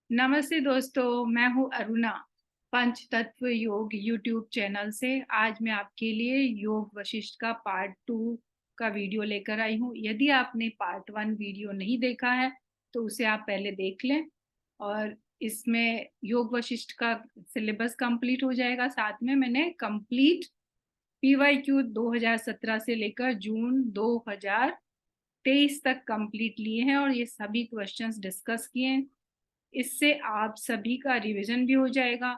नमस्ते दोस्तों, मैं हूँ अरुणा। पंच तत्व योग यूट्यूब चैनल से आज मैं आपके लिए योग वशिष्ठ का पार्ट 2 का वीडियो लेकर आई हूँ। यदि आपने पार्ट 1 वीडियो नहीं देखा है तो उसे आप पहले देख लें और इसमें योग वशिष्ठ का सिलेबस कंप्लीट हो जाएगा। साथ में मैंने कंप्लीट PYQ 2017 से लेकर जून 2023 तक कंप्लीट लिए हैं और ये सभी क्वेश्चंस डिस्कस किए हैं। इससे आप सभी का रिवीजन भी हो जाएगा।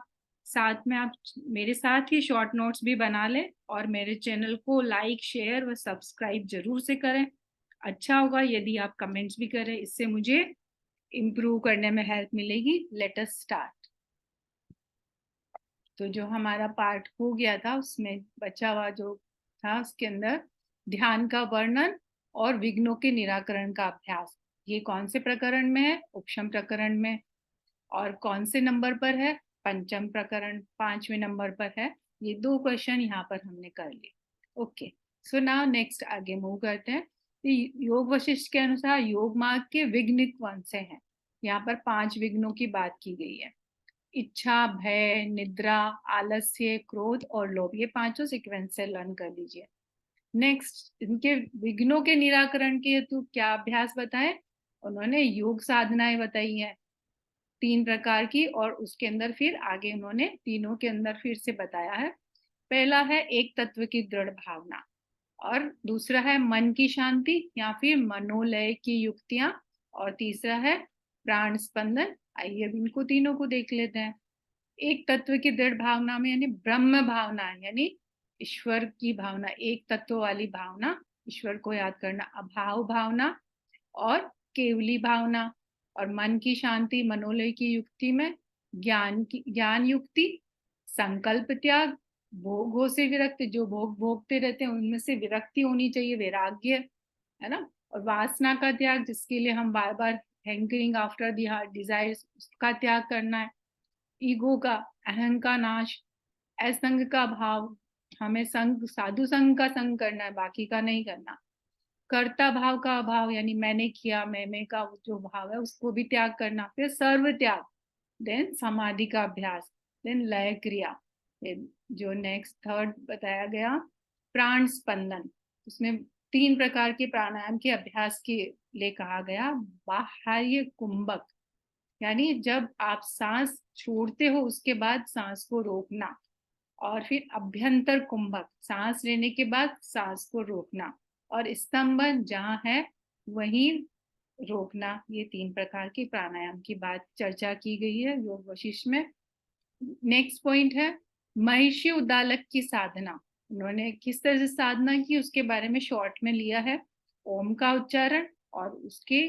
साथ में आप मेरे साथ ही शॉर्ट नोट्स भी बना लें और मेरे चैनल को लाइक शेयर व सब्सक्राइब जरूर से करें। अच्छा होगा यदि आप कमेंट्स भी करें, इससे मुझे इम्प्रूव करने में हेल्प मिलेगी। Let us start. तो जो हमारा पार्ट हो गया था उसमें बचा हुआ जो था उसके अंदर ध्यान का वर्णन और विघ्नों के निराकरण का अभ्यास। ये कौन से प्रकरण में है? उपशम प्रकरण में। और कौन से नंबर पर है? पंचम प्रकरण 5वें नंबर पर है। ये दो क्वेश्चन यहाँ पर हमने कर लिए। ओके, सो नाउ नेक्स्ट आगे मूव करते हैं। योग वशिष्ठ के अनुसार योग मार्ग के विघ्न कौन से हैं? यहाँ पर 5 विघ्नों की बात की गई है। इच्छा, भय, निद्रा, आलस्य, क्रोध और लोभ। ये पांचों सीक्वेंस से लर्न कर लीजिए। नेक्स्ट, इनके विघ्नों के निराकरण के हेतु क्या अभ्यास बताए? उन्होंने योग साधनाएं बताई हैं 3 प्रकार की, और उसके अंदर फिर आगे उन्होंने तीनों के अंदर फिर से बताया है। पहला है एक तत्व की दृढ़ भावना, और दूसरा है मन की शांति या फिर मनोलय की युक्तियां, और तीसरा है प्राण स्पंदन। आइए अब इनको तीनों को देख लेते हैं। एक तत्व की दृढ़ भावना में यानी ब्रह्म भावना, यानी ईश्वर की भावना, एक तत्व वाली भावना, ईश्वर को याद करना। अभाव भावना और केवली भावना। और मन की शांति मनोलय की युक्ति में ज्ञान युक्ति, संकल्प त्याग, भोगों से विरक्ति, जो भोग भोगते रहते हैं उनमें से विरक्ति होनी चाहिए, वैराग्य, है ना। और वासना का त्याग, जिसके लिए हम बार बार hankering after the heart desires, उसका त्याग करना है। ईगो का, अहं का नाश। असंग का भाव, हमें संग साधु संग का संग करना है, बाकी का नहीं करना। कर्ता भाव का अभाव, यानी मैंने किया, मैं का जो भाव है उसको भी त्याग करना। फिर सर्व त्याग, देन समाधि का अभ्यास, देन लय क्रिया। जो नेक्स्ट थर्ड बताया गया प्राण स्पंदन, उसमें 3 प्रकार के प्राणायाम के अभ्यास के लिए कहा गया। बाह्य कुंभक, यानी जब आप सांस छोड़ते हो उसके बाद सांस को रोकना। और फिर अभ्यंतर कुंभक, सांस लेने के बाद सांस को रोकना। और स्तंभन, जहां है वहीं रोकना। ये 3 प्रकार की प्राणायाम की बात चर्चा की गई है योग वशिष्ठ में। नेक्स्ट पॉइंट है महिषी उद्दालक की साधना। उन्होंने किस तरह से साधना की उसके बारे में शॉर्ट में लिया है। ओम का उच्चारण और उसके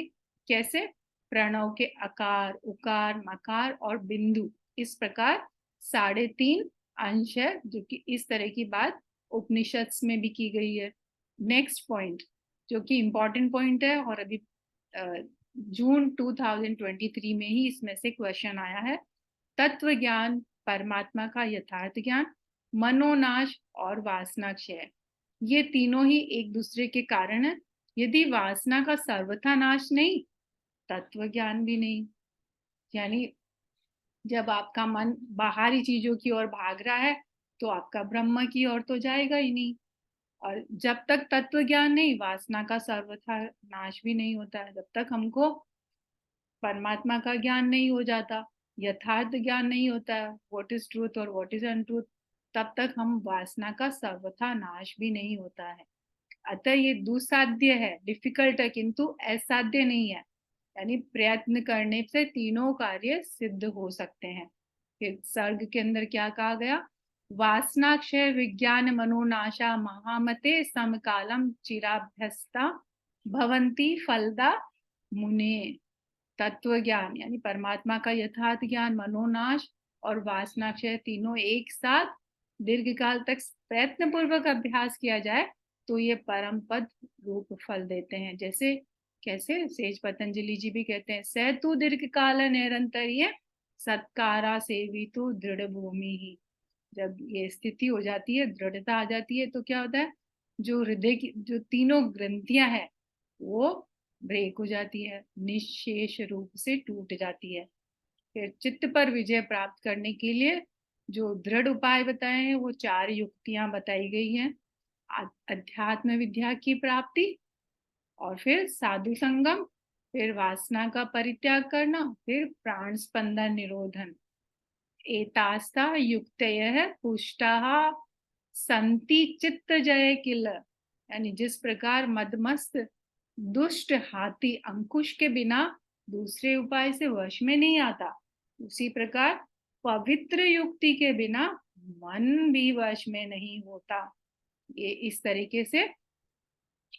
कैसे प्रणव के अकार, उकार, मकार और बिंदु, इस प्रकार 3.5 अंश है, जो कि इस तरह की बात उपनिषद में भी की गई है। नेक्स्ट पॉइंट जो कि इंपॉर्टेंट पॉइंट है, और अभी जून 2023 में ही इसमें से क्वेश्चन आया है। तत्व ज्ञान, परमात्मा का यथार्थ ज्ञान, मनोनाश और वासना क्षय, ये तीनों ही एक दूसरे के कारण है। यदि वासना का सर्वथा नाश नहीं, तत्व ज्ञान भी नहीं। यानी जब आपका मन बाहरी चीजों की ओर भाग रहा है तो आपका ब्रह्म की ओर तो जाएगा ही नहीं। और जब तक तत्व ज्ञान नहीं, वासना का सर्वथा नाश भी नहीं होता है। जब तक हमको परमात्मा का ज्ञान नहीं हो जाता, यथार्थ ज्ञान नहीं होता है, व्हाट इज ट्रूथ और व्हाट इज अनट्रूथ, तब तक हम वासना का सर्वथा नाश भी नहीं होता है। अतः ये दुसाध्य है, डिफिकल्ट है, किंतु असाध्य नहीं है। यानी प्रयत्न करने से तीनों कार्य सिद्ध हो सकते हैं। फिर सर्ग के अंदर क्या कहा गया? वासनाक्षय विज्ञान मनोनाशा महामते समकालम चिराभ्यस्ता भवंती फलदा मुने। तत्व ज्ञान यानी परमात्मा का यथार्थ ज्ञान, मनोनाश और वासनाक्षय, तीनों एक साथ दीर्घ काल तक प्रयत्न पूर्वक अभ्यास किया जाए तो ये परम पद रूप फल देते हैं। जैसे कैसे सेज पतंजलि जी भी कहते हैं, सहतु दीर्घ काल निरंतर सत्कारा सेवितु दृढ़ भूमि ही। जब ये स्थिति हो जाती है, दृढ़ता आ जाती है, तो क्या होता है? जो हृदय की जो तीनों ग्रंथियां हैं वो ब्रेक हो जाती है, निशेष रूप से टूट जाती है। फिर चित्त पर विजय प्राप्त करने के लिए जो दृढ़ उपाय बताए हैं वो 4 युक्तियां बताई गई हैं। अध्यात्म विद्या की प्राप्ति, और फिर साधु संगम, फिर वासना का परित्याग करना, फिर प्राण स्पंदन निरोधन। एतास्ता युक्तयः पुष्टाः संति चित्त जय किल, यानी जिस प्रकार मदमस्त दुष्ट हाथी अंकुश के बिना दूसरे उपाय से वश में नहीं आता, उसी प्रकार पवित्र युक्ति के बिना मन भी वश में नहीं होता। ये इस तरीके से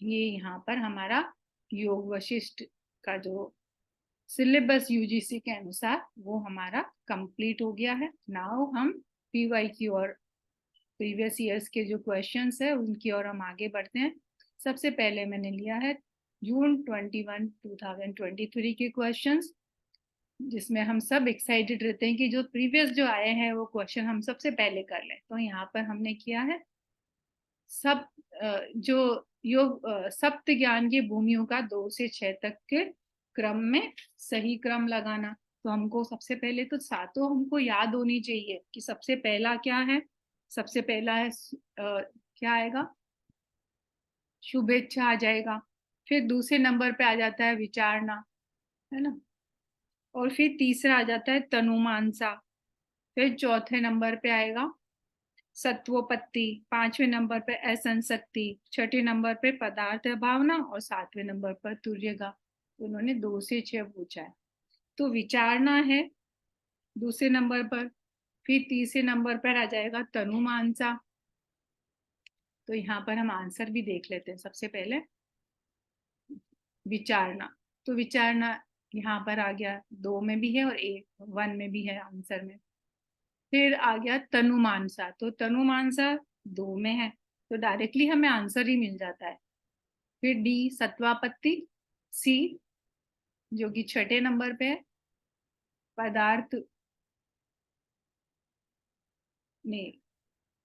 ये यहाँ पर हमारा योग वशिष्ठ का जो सिलेबस यूजीसी के अनुसार वो हमारा कंप्लीट हो गया है। नाउ हम पीवाई की और प्रीवियस ईयर्स के जो क्वेश्चंस है उनकी ओर हम आगे बढ़ते हैं। सबसे पहले मैंने लिया है जून 21 2023 के क्वेश्चंस, जिसमें हम सब एक्साइटेड रहते हैं कि जो प्रीवियस जो आए हैं वो क्वेश्चन हम सबसे पहले कर लें। तो यहाँ पर हमने किया है सब जो योग सप्त ज्ञान की भूमियों का 2 से 6 तक के क्रम में सही क्रम लगाना। तो हमको सबसे पहले तो सातों हमको याद होनी चाहिए कि सबसे पहला क्या है। सबसे पहला है क्या आएगा, शुभेच्छा आ जाएगा। फिर दूसरे नंबर पे आ जाता है विचारना, है ना। और फिर तीसरा आ जाता है तनुमानसा। फिर चौथे नंबर पे आएगा सत्वोपत्ति, पांचवें नंबर पे असंशक्ति, छठे नंबर पे पदार्थ भावना और सातवें नंबर पर तुर्यगा। तो उन्होंने 2 से 6 पूछा है। तो विचारना है दूसरे नंबर पर, फिर तीसरे नंबर पर आ जाएगा तनुमानसा। तो यहाँ पर हम आंसर भी देख लेते हैं। सबसे पहले विचारना, तो विचारना यहाँ पर आ गया 2 में भी है और 1 में भी है आंसर में। फिर आ गया तनुमानसा, तो तनुमानसा 2 में है, तो डायरेक्टली हमें आंसर ही मिल जाता है। फिर डी सत्वापत्ति, सी जो कि छठे नंबर पे है पदार्थ ने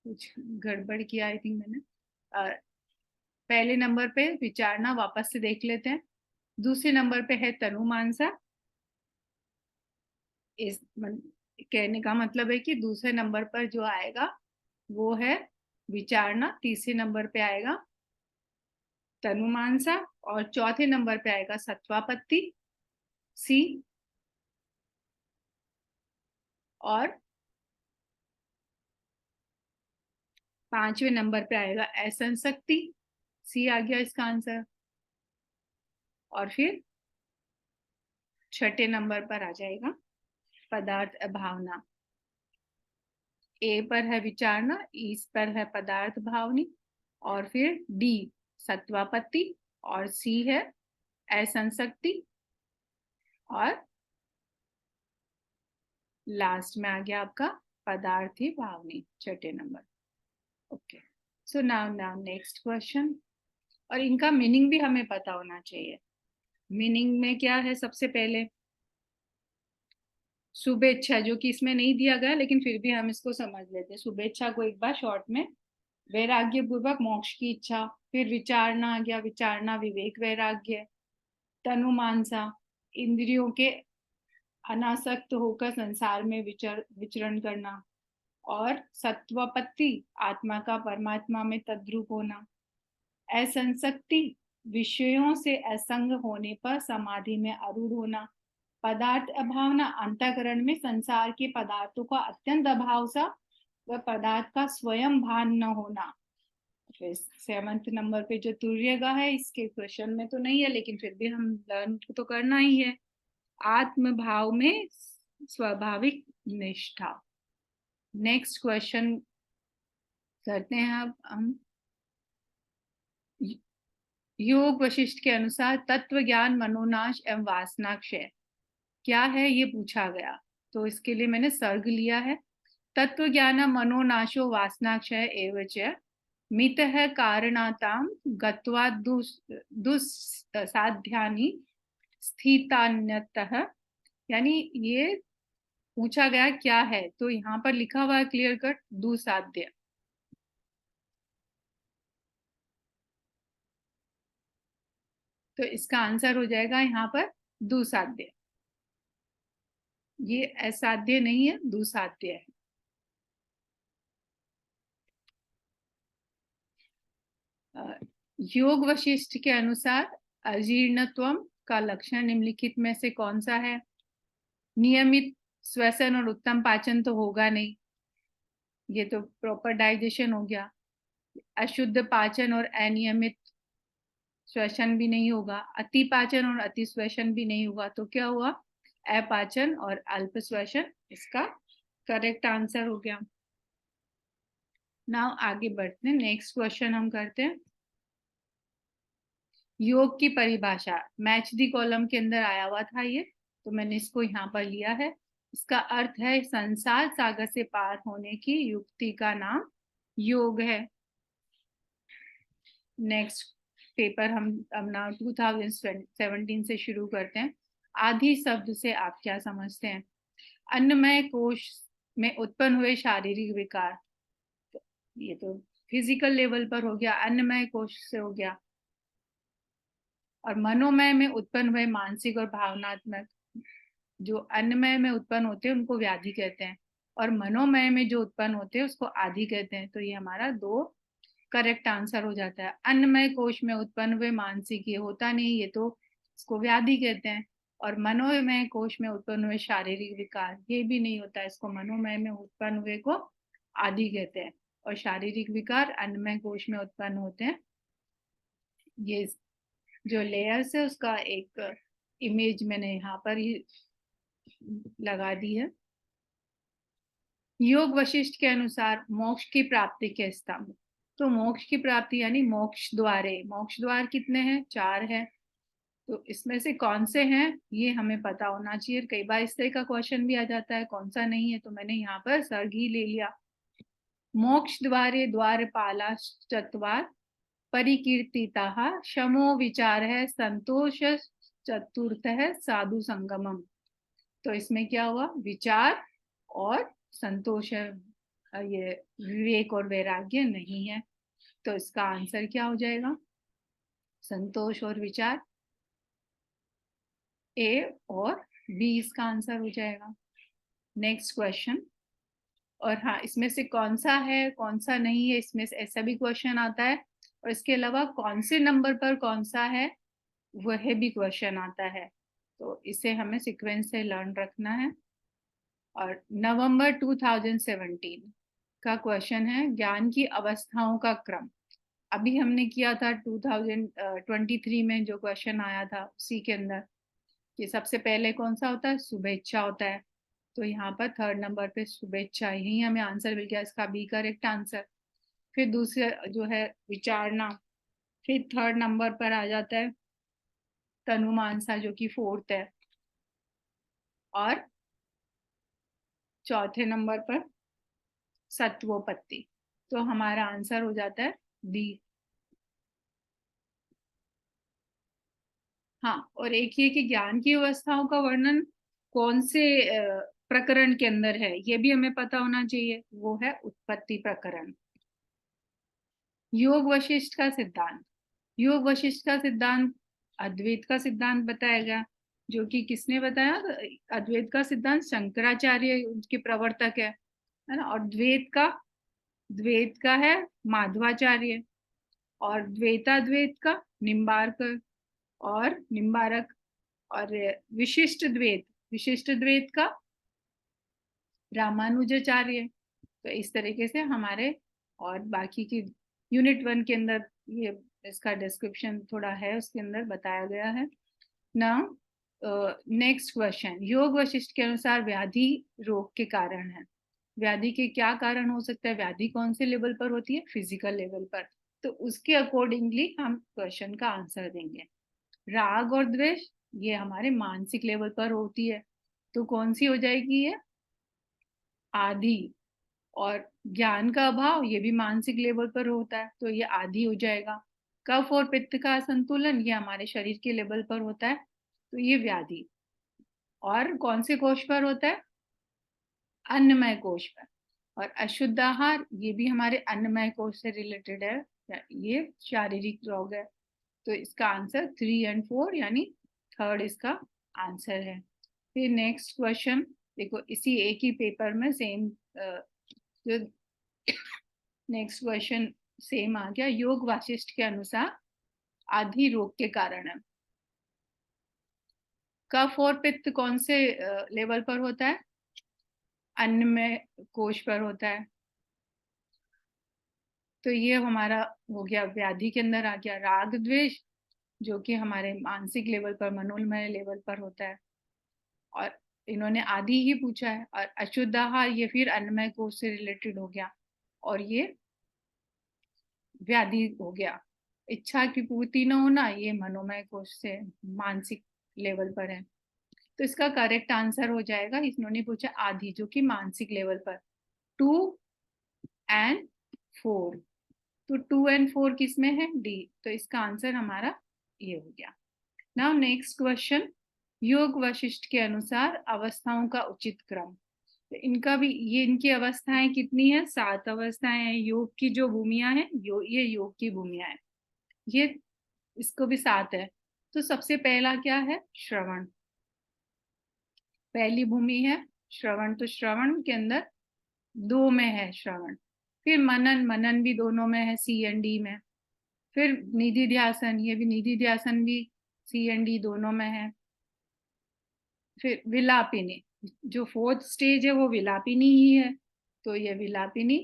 कुछ गड़बड़ किया आई थिंक मैंने। पहले नंबर पे विचारना वापस से देख लेते हैं। दूसरे नंबर पे है तनुमानसा। इस कहने का मतलब है कि दूसरे नंबर पर जो आएगा वो है विचारना, तीसरे नंबर पे आएगा तनुमानसा और चौथे नंबर पे आएगा सत्वापत्ति, सी, और पांचवें नंबर पे आएगा असंशक्ति, सी आ गया इसका आंसर। और फिर छठे नंबर पर आ जाएगा पदार्थ भावना। ए पर है विचारना, ई पर है पदार्थ भावनी, और फिर डी सत्वापत्ति, और सी है असंशक्ति, और लास्ट में आ गया आपका पदार्थी भावनी छठे number. Okay, so now next question. और इनका मीनिंग भी हमें पता होना चाहिए। मीनिंग में क्या है, सबसे पहले शुभेच्छा, जो कि इसमें नहीं दिया गया लेकिन फिर भी हम इसको समझ लेते हैं। शुभेच्छा को एक बार शॉर्ट में वैराग्य पूर्वक मोक्ष की इच्छा। फिर विचारना आ गया, विचारना विवेक वैराग्य। तनुमानसा इंद्रियों के अनासक्त होकर संसार में विचरण करना। और सत्वपत्ति आत्मा का परमात्मा में तद्रूप होना। असंशक्ति विषयों से असंग होने पर समाधि में आरूढ़ होना। पदार्थ अभावना अंतःकरण में संसार के पदार्थों का अत्यंत अभाव सा व पदार्थ का स्वयं भान न होना। फिर 7th नंबर पे जो तुर्यगा है, इसके क्वेश्चन में तो नहीं है लेकिन फिर भी हम लर्न तो करना ही है। आत्म भाव में स्वाभाविक निष्ठा। नेक्स्ट क्वेश्चन करते हैं अब हम। योग वशिष्ठ के अनुसार तत्व ज्ञान मनोनाश एवं वासनाक्षय क्या है, ये पूछा गया। तो इसके लिए मैंने सर्ग लिया है। तत्व ज्ञान मनोनाशो वासनाक्षय एवच मितः कारणाताम गत्वा दुस्साध्यानि स्थितान्यतः, यानी ये पूछा गया क्या है, तो यहाँ पर लिखा हुआ है क्लियर कट दुसाध्य। तो इसका आंसर हो जाएगा यहाँ पर दुसाध्य। ये असाध्य नहीं है, दुसाध्य है। योग वशिष्ठ के अनुसार अजीर्णत्व का लक्षण निम्नलिखित में से कौन सा है? नियमित श्वसन और उत्तम पाचन तो होगा नहीं, ये तो प्रॉपर डाइजेशन हो गया। अशुद्ध पाचन और अनियमित श्वसन भी नहीं होगा, अति पाचन और अति श्वसन भी नहीं होगा, तो क्या हुआ? अपाचन और अल्प श्वसन इसका करेक्ट आंसर हो गया। नाउ आगे बढ़ते हैं, नेक्स्ट क्वेश्चन हम करते हैं। योग की परिभाषा मैच दी कॉलम के अंदर आया हुआ था ये, तो मैंने इसको यहाँ पर लिया है। इसका अर्थ है संसार सागर से पार होने की युक्ति का नाम योग है। नेक्स्ट पेपर हम अब ना 2017 से शुरू करते हैं। आदि शब्द से आप क्या समझते हैं? अन्नमय कोश में उत्पन्न हुए शारीरिक विकार, तो ये तो फिजिकल लेवल पर हो गया, अन्नमय कोश से हो गया। और मनोमय में उत्पन्न हुए मानसिक और भावनात्मक, जो अन्नमय में उत्पन्न होते हैं उनको व्याधि कहते हैं, और मनोमय में जो उत्पन्न होते हैं उसको आदि कहते हैं। तो ये हमारा दो करेक्ट आंसर हो जाता है। अन्नमय कोश में उत्पन्न हुए मानसिक ये होता नहीं, ये तो इसको व्याधि कहते हैं। और मनोमय कोश में उत्पन्न हुए शारीरिक विकार, ये भी नहीं होता, इसको मनोमय में उत्पन्न हुए को आदि कहते हैं। और शारीरिक विकार अन्नमय कोश में उत्पन्न होते हैं। ये जो लेयर्स है उसका एक इमेज मैंने यहाँ पर ही लगा दी है। योग वशिष्ठ के अनुसार मोक्ष की प्राप्ति के स्तंभ, तो मोक्ष की प्राप्ति यानी मोक्ष द्वारे, मोक्ष द्वार कितने हैं? 4 है। तो इसमें से कौन से हैं ये हमें पता होना चाहिए। कई बार इस तरह का क्वेश्चन भी आ जाता है कौन सा नहीं है, तो मैंने यहाँ पर सर्ग ही ले लिया। मोक्ष द्वारे द्वारपाला चत्वार परिकीर्तिता शमो विचार है संतोष चतुर्थ है साधु संगमम। तो इसमें क्या हुआ? विचार और संतोष है, ये विवेक और वैराग्य नहीं है। तो इसका आंसर क्या हो जाएगा? संतोष और विचार, ए और बी इसका आंसर हो जाएगा। Next question. और हाँ, इसमें से कौन सा है कौन सा नहीं है, इसमें से ऐसा भी क्वेश्चन आता है। और इसके अलावा कौन से नंबर पर कौन सा है वह भी क्वेश्चन आता है, तो इसे हमें सीक्वेंस से लर्न रखना है। और नवंबर 2017 का क्वेश्चन है ज्ञान की अवस्थाओं का क्रम। अभी हमने किया था 2023 में जो क्वेश्चन आया था उसी के अंदर कि सबसे पहले कौन सा होता है? शुभेच्छा होता है। तो यहाँ पर 3rd नंबर पे शुभेच्छा, यही हमें आंसर मिल गया, इसका बी करेक्ट आंसर। फिर दूसरे जो है विचारना, फिर 3rd नंबर पर आ जाता है तनुमानसा जो कि 4th है। और 4थे नंबर पर सत्वोपत्ति। तो हमारा आंसर हो जाता है बी। हाँ, और एक ये कि ज्ञान की अवस्थाओं का वर्णन कौन से प्रकरण के अंदर है ये भी हमें पता होना चाहिए, वो है उत्पत्ति प्रकरण। योग वशिष्ठ का सिद्धांत, योग वशिष्ठ का सिद्धांत अद्वैत का सिद्धांत बताया गया, जो कि किसने बताया? अद्वैत का सिद्धांत शंकराचार्य उसके प्रवर्तक है ना। और द्वैत का है माधवाचार्य, और द्वैताद्वैत का निम्बारकर और निम्बारक, और विशिष्ट द्वैत का रामानुजाचार्य। तो इस तरीके से हमारे और बाकी की यूनिट 1 के अंदर ये इसका डिस्क्रिप्शन थोड़ा है, उसके अंदर बताया गया है। Now next question. योग वशिष्ठ के अनुसार व्याधि रोग के कारण है। व्याधि के क्या कारण हो सकता है? व्याधि कौन से लेवल पर होती है? फिजिकल लेवल पर। तो उसके अकॉर्डिंगली हम क्वेश्चन का आंसर देंगे। राग और द्वेष ये हमारे मानसिक लेवल पर होती है, तो कौन सी हो जाएगी? ये आदि। और ज्ञान का अभाव ये भी मानसिक लेवल पर होता है, तो ये आदि हो जाएगा। कफ और पित्त का असंतुलन ये हमारे शरीर के लेवल पर होता है, तो ये व्याधि। और कौन से कोष पर होता है? अन्नमय कोष पर। और अशुद्ध आहार ये भी हमारे अन्नमय कोष से रिलेटेड है, ये शारीरिक रोग है। तो इसका आंसर 3 और 4 यानी 3rd इसका आंसर है। फिर नेक्स्ट क्वेश्चन। देखो इसी एक ही पेपर में सेम जो नेक्स्ट क्वेश्चन सेम आ गया। योग वाशिष्ठ के अनुसार आदि रोग के कारण है। कफ और पित्त कौन से लेवल पर होता है? अन्न में कोश पर होता है। तो ये हमारा हो गया व्याधि के अंदर आ गया। राग द्वेष जो कि हमारे मानसिक लेवल पर, मनोमय लेवल पर होता है। और इन्होंने आदि ही पूछा है। और अशुद्ध आहार ये फिर अन्नमय कोश से रिलेटेड हो गया और ये व्याधि हो गया। इच्छा की पूर्ति न होना ये मनोमय कोश से मानसिक लेवल पर है। तो इसका करेक्ट आंसर हो जाएगा, इन्होंने पूछा आदि जो कि मानसिक लेवल पर 2 और 4। तो 2 और 4 किसमें है? डी। तो इसका आंसर हमारा ये हो गया। Now next question. योग वशिष्ठ के अनुसार अवस्थाओं का उचित क्रम। तो इनका भी ये इनकी अवस्थाएं कितनी है? 7 अवस्थाएं हैं। योग की जो भूमिया है ये योग की भूमिया है। ये इसको भी 7 है। तो सबसे पहला क्या है? श्रवण। पहली भूमि है श्रवण। तो श्रवण के अंदर 2 में है श्रवण। फिर मनन, मनन भी दोनों में है, सी एंड डी में। फिर निधि ध्यासन, ये भी निधि ध्यासन भी सी एंड डी दोनों में है। फिर विलापिनी, जो 4th स्टेज है वो विलापिनी ही है। तो ये विलापिनी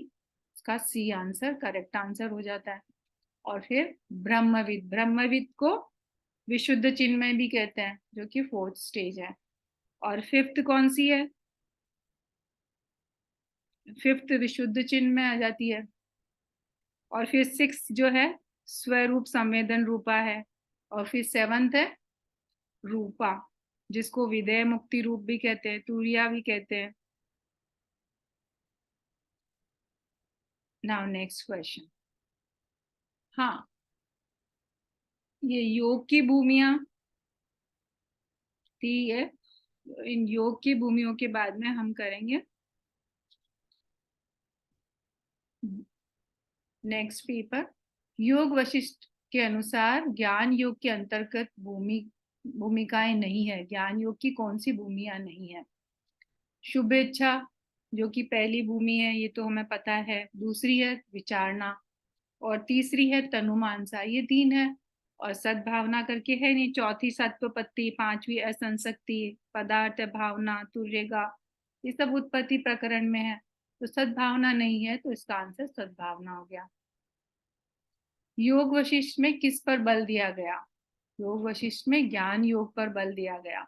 इसका सी आंसर करेक्ट आंसर हो जाता है। और फिर ब्रह्मविद, ब्रह्मविद को विशुद्ध चिन्मय भी कहते हैं जो कि 4th स्टेज है। और 5th कौन सी है? 5th विशुद्ध चिन्ह में आ जाती है। और फिर 6th जो है स्वरूप संवेदन रूपा है। और फिर 7th है रूपा, जिसको विदेह मुक्ति रूप भी कहते हैं, तुरिया भी कहते हैं। Now next question. हाँ, ये योग की भूमिया थी है। इन योग की भूमियों के बाद में हम करेंगे नेक्स्ट पेपर। योग वशिष्ठ के अनुसार ज्ञान योग के अंतर्गत भूमिकाएं नहीं है। ज्ञान योग की कौन सी भूमिया नहीं है? शुभेच्छा जो कि पहली भूमि है, ये तो हमें पता है। दूसरी है विचारना। और तीसरी है तनुमानसा, ये 3 है। और सद्भावना करके है नहीं। चौथी सत्वपत्ति, 5वीं असंसक्ति, पदार्थ भावना, तुर्यगा, ये सब उत्पत्ति प्रकरण में है। तो सद्भावना नहीं है, तो इसका आंसर सद्भावना हो गया। योग वशिष्ठ में किस पर बल दिया गया? योग वशिष्ठ में ज्ञान योग पर बल दिया गया।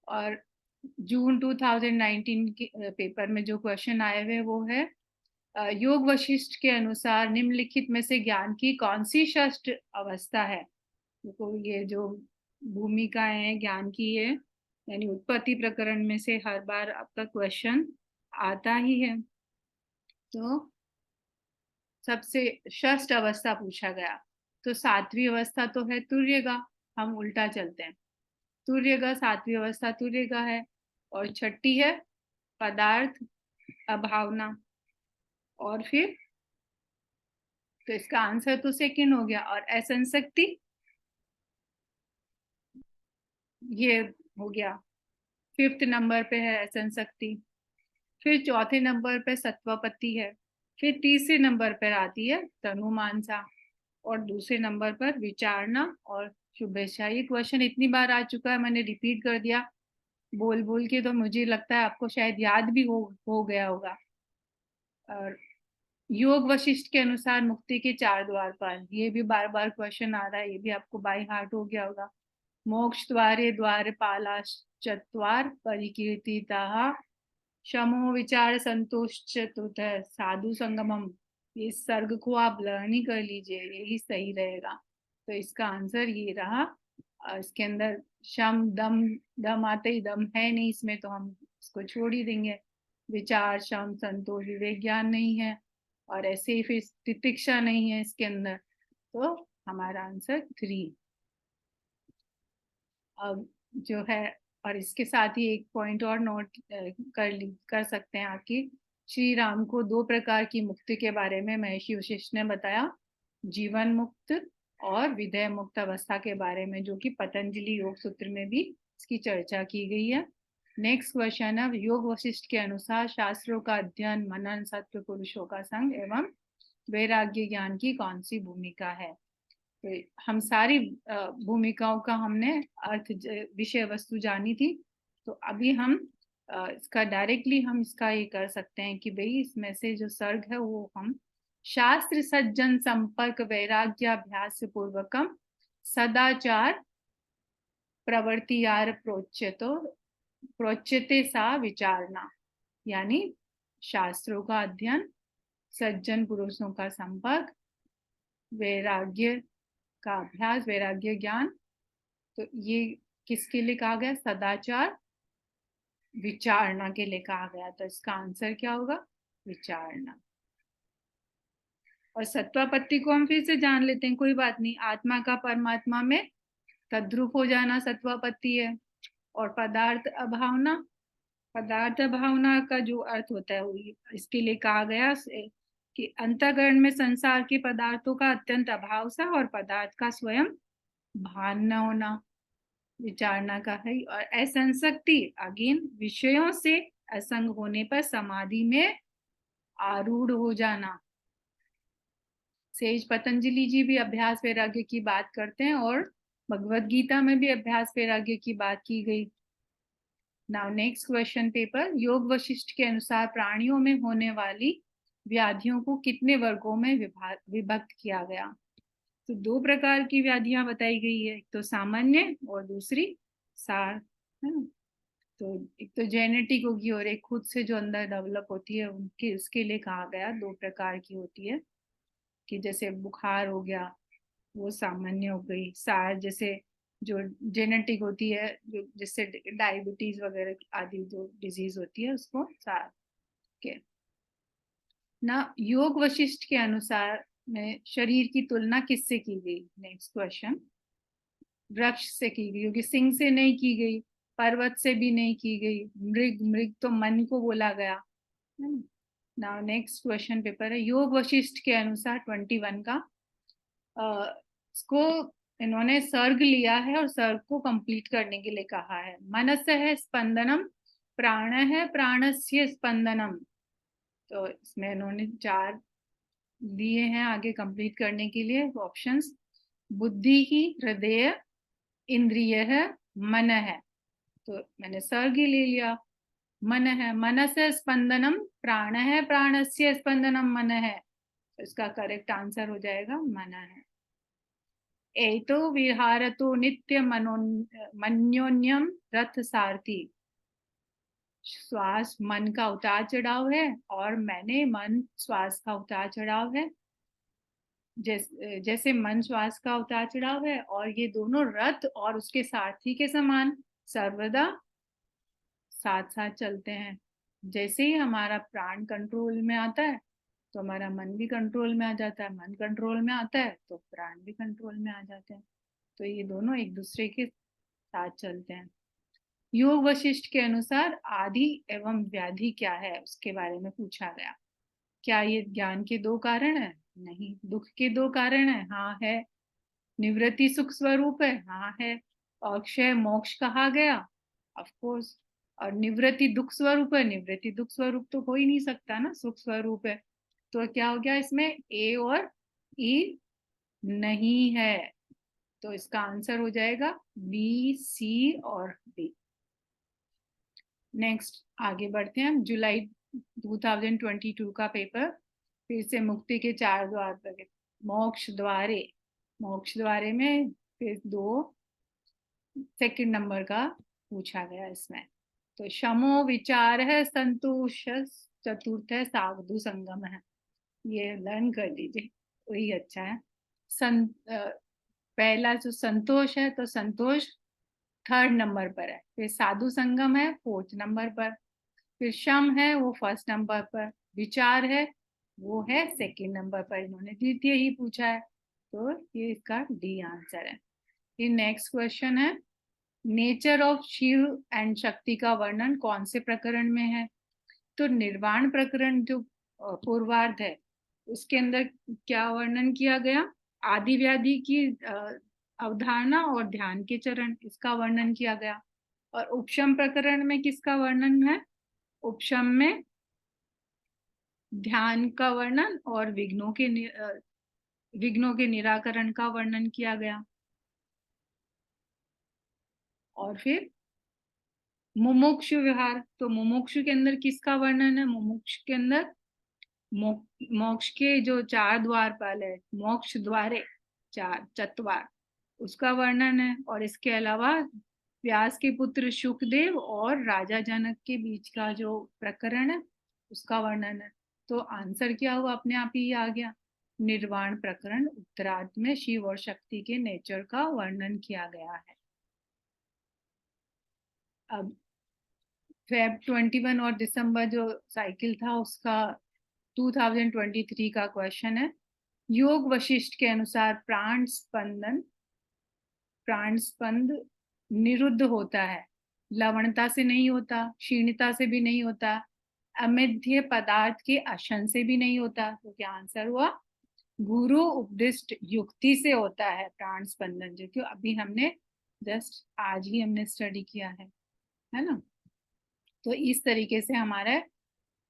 और जून 2019 के पेपर में जो क्वेश्चन आए हुए वो है योग वशिष्ठ के अनुसार निम्नलिखित में से ज्ञान की कौन सी षष्ठ अवस्था है? देखो ये जो भूमिकाएं हैं ज्ञान की है, यानी उत्पत्ति प्रकरण में से हर बार आपका क्वेश्चन आता ही है। तो सबसे षष्ठ अवस्था पूछा गया। तो 7वीं अवस्था तो है तुर्यगा। हम उल्टा चलते हैं। तुर्यगा 7वीं अवस्था तुर्यगा है। और छठी है पदार्थ अभावना। और फिर तो इसका आंसर तो सेकंड हो गया। और असंशक्ति ये हो गया। 5th नंबर पे है असंशक्ति। फिर चौथे नंबर पे सत्वपत्ति है। फिर तीसरे नंबर पर आती है तनुमानसा। और दूसरे नंबर पर विचारना और शुभेच्छा। ये क्वेश्चन इतनी बार आ चुका है, मैंने रिपीट कर दिया बोल बोल के, तो मुझे लगता है आपको शायद याद भी हो गया होगा। और योग वशिष्ठ के अनुसार मुक्ति के 4 द्वारपाल, ये भी बार बार क्वेश्चन आ रहा है, ये भी आपको बाय हार्ट हो गया होगा। मोक्ष द्वारे द्वारपालाश्चत्वार परिकीर्तिताः शमो विचार संतोष चतुर्थ साधु संगमम। ये सर्ग को आप लर्न ही कर लीजिए, यही सही रहेगा। तो इसका आंसर ये रहा। इसके अंदर शम दम, दम आते ही दम है नहीं इसमें, तो हम इसको छोड़ ही देंगे। विचार शम संतोष विवेक ज्ञान नहीं है। और ऐसे ही फिर तितिक्षा नहीं है इसके अंदर। तो हमारा आंसर 3 अब जो है। और इसके साथ ही एक पॉइंट और नोट कर सकते हैं आपकी। श्री राम को 2 प्रकार की मुक्ति के बारे में महर्षि वशिष्ठ ने बताया। जीवन मुक्त और विदेह मुक्त अवस्था के बारे में, जो कि पतंजलि योग सूत्र में भी इसकी चर्चा की गई है। नेक्स्ट क्वेश्चन है, योग वशिष्ठ के अनुसार शास्त्रों का अध्ययन, मनन, सत्व पुरुषों का संग एवं वैराग्य ज्ञान की कौन सी भूमिका है। तो हम सारी भूमिकाओं का हमने अर्थ, विषय वस्तु जानी थी। तो अभी हम इसका डायरेक्टली हम इसका ये कर सकते हैं कि भाई इसमें से जो सर्ग है वो हम शास्त्र सज्जन संपर्क वैराग्याभ्यास पूर्वकम सदाचार प्रवृत्तियार प्रोच्यते सा विचारना, यानी शास्त्रों का अध्ययन, सज्जन पुरुषों का संपर्क, वैराग्य का अभ्यास, वैराग्य ज्ञान। तो ये किसके लिए कहा गया? सदाचार विचारना के लिए कहा गया। तो इसका आंसर क्या होगा? विचारना। और सत्वापत्ति को हम फिर से जान लेते हैं, कोई बात नहीं। आत्मा का परमात्मा में तद्रुप हो जाना सत्वापत्ति है। और पदार्थ अभावना, पदार्थ भावना का जो अर्थ होता है इसके लिए कहा गया कि अंतःकरण में संसार के पदार्थों का अत्यंत अभाव सा और पदार्थ का स्वयं भान न होना विचारना का है। और असंसक्ति, अगेन विषयों से असंग होने पर समाधि में आरूढ़ हो जाना। सेज पतंजलि जी भी अभ्यास वैराग्य की बात करते हैं और भगवत गीता में भी अभ्यास वैराग्य की बात की गई। नाउ नेक्स्ट क्वेश्चन पेपर, योग वशिष्ठ के अनुसार प्राणियों में होने वाली व्याधियों को कितने वर्गों में विभक्त किया गया? तो दो प्रकार की व्याधियां बताई गई है, एक तो सामान्य और दूसरी सार, है ना। तो एक तो जेनेटिक होगी और एक खुद से जो अंदर डेवलप होती है, उनके उसके लिए कहा गया दो प्रकार की होती है। कि जैसे बुखार हो गया वो सामान्य हो गई, सार जैसे जो जेनेटिक होती है, जो जिससे डायबिटीज वगैरह आदि जो डिजीज होती है उसको सार के ना। योग वशिष्ठ के अनुसार में शरीर की तुलना किससे की गई? नेक्स्ट क्वेश्चन, वृक्ष से की गई, क्योंकि सिंह से नहीं की गई, पर्वत से भी नहीं की गई, मृग, मृग तो मन को बोला गया है ना। नाउ नेक्स्ट क्वेश्चन पेपर है, योग वशिष्ठ के अनुसार 21 का इसको इन्होंने सर्ग लिया है और सर्ग को कंप्लीट करने के लिए कहा है। मनस है स्पंदनम, प्राण है प्राणस्य स्पंदनम। तो इसमें इन्होंने 4 दिए हैं आगे कंप्लीट करने के लिए ऑप्शंस। बुद्धि ही, हृदय, इंद्रिय है, मन है। तो मैंने सर्ग ही ले लिया। मन है, मनस स्पंदनम, प्राण है प्राणस्य स्पंदनम, मन है। तो इसका करेक्ट आंसर हो जाएगा मन है। एतो विहारतो नित्य मनोन्यम रथ सारथी। श्वास मन का उतार चढ़ाव है और मैंने मन श्वास का उतार चढ़ाव है। जैसे मन श्वास का उतार चढ़ाव है और ये दोनों रथ और उसके सारथी के समान सर्वदा साथ साथ चलते हैं। जैसे ही हमारा प्राण कंट्रोल में आता है तो हमारा मन भी कंट्रोल में आ जाता है, मन कंट्रोल में आता है तो प्राण भी कंट्रोल में आ जाते हैं। तो ये दोनों एक दूसरे के साथ चलते हैं। योग वशिष्ठ के अनुसार आदि एवं व्याधि क्या है उसके बारे में पूछा गया। क्या ये ज्ञान के 2 कारण है? नहीं। दुख के 2 कारण है? हाँ है। निवृत्ति सुख स्वरूप है? हाँ है। और क्षय मोक्ष कहा गया? Of course. और निवृत्ति दुख स्वरूप है? निवृत्ति दुख स्वरूप तो हो ही नहीं सकता ना, सुख स्वरूप है। तो क्या हो गया इसमें? ए और ई नहीं है। तो इसका आंसर हो जाएगा बी, सी और डी। नेक्स्ट आगे बढ़ते हैं। जुलाई 2022 का पेपर फिर से मुक्ति के 4 द्वार पर, मोक्ष द्वारे, मोक्ष द्वारे में फिर 2 सेकंड नंबर का पूछा गया इसमें। तो शमो विचार है, संतोष, चतुर्थ है साधु संगम है। ये लर्न कर लीजिए, वही अच्छा है। पहला जो संतोष है तो संतोष 3rd नंबर पर है, फिर साधु संगम है 4th नंबर पर, फिर शम है वो 1st नंबर पर, विचार है वो है 2nd नंबर पर। इन्होंने द्वितीय ही पूछा है तो ये इसका डी आंसर है। फिर नेक्स्ट क्वेश्चन है, नेचर ऑफ शिव एंड शक्ति का वर्णन कौन से प्रकरण में है? तो निर्वाण प्रकरण जो पूर्वार्ध है उसके अंदर क्या वर्णन किया गया? आदि व्याधि की अवधारणा और ध्यान के चरण, इसका वर्णन किया गया। और उपशम प्रकरण में किसका वर्णन है? उपशम में ध्यान का वर्णन और विघ्नों के निराकरण का वर्णन किया गया। और फिर मुमुक्षु विहार, तो मुमुक्षु के अंदर किसका वर्णन है? मुमुक्षु के अंदर मोक्ष के जो 4 द्वारपाल है, मोक्ष द्वारे 4 चतवार, उसका वर्णन है। और इसके अलावा व्यास के पुत्र शुकदेव और राजा जनक के बीच का जो प्रकरण है उसका वर्णन है। तो आंसर क्या हुआ? अपने आप ही आ गया। निर्वाण प्रकरण उत्तरार्ध में शिव और शक्ति के नेचर का वर्णन किया गया है। अब फेब 21 और दिसंबर जो साइकिल था उसका 2023 का क्वेश्चन है। योग वशिष्ठ के अनुसार प्राण स्पंद निरुद्ध होता है, लवणता से नहीं होता, क्षीणता से भी नहीं होता, अमेध्य पदार्थ के अशन से भी नहीं होता। तो क्या आंसर हुआ? गुरु उपदिष्ट युक्ति से होता है प्राण स्पंदन, जो कि अभी हमने जस्ट आज ही हमने स्टडी किया है ना। तो इस तरीके से हमारे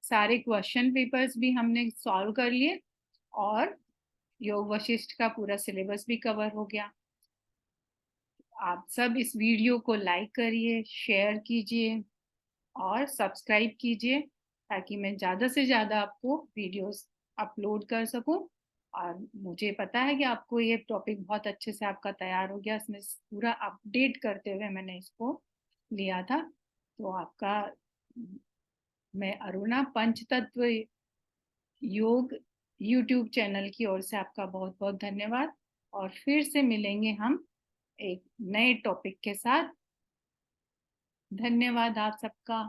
सारे क्वेश्चन पेपर्स भी हमने सॉल्व कर लिए और योग वशिष्ठ का पूरा सिलेबस भी कवर हो गया। आप सब इस वीडियो को लाइक करिए, शेयर कीजिए और सब्सक्राइब कीजिए ताकि मैं ज़्यादा से ज़्यादा आपको वीडियोस अपलोड कर सकूं। और मुझे पता है कि आपको ये टॉपिक बहुत अच्छे से आपका तैयार हो गया, इसमें पूरा अपडेट करते हुए मैंने इसको लिया था। तो आपका मैं अरुणा पंचतत्व योग यूट्यूब चैनल की ओर से आपका बहुत बहुत धन्यवाद। और फिर से मिलेंगे हम एक नए टॉपिक के साथ। धन्यवाद आप सबका।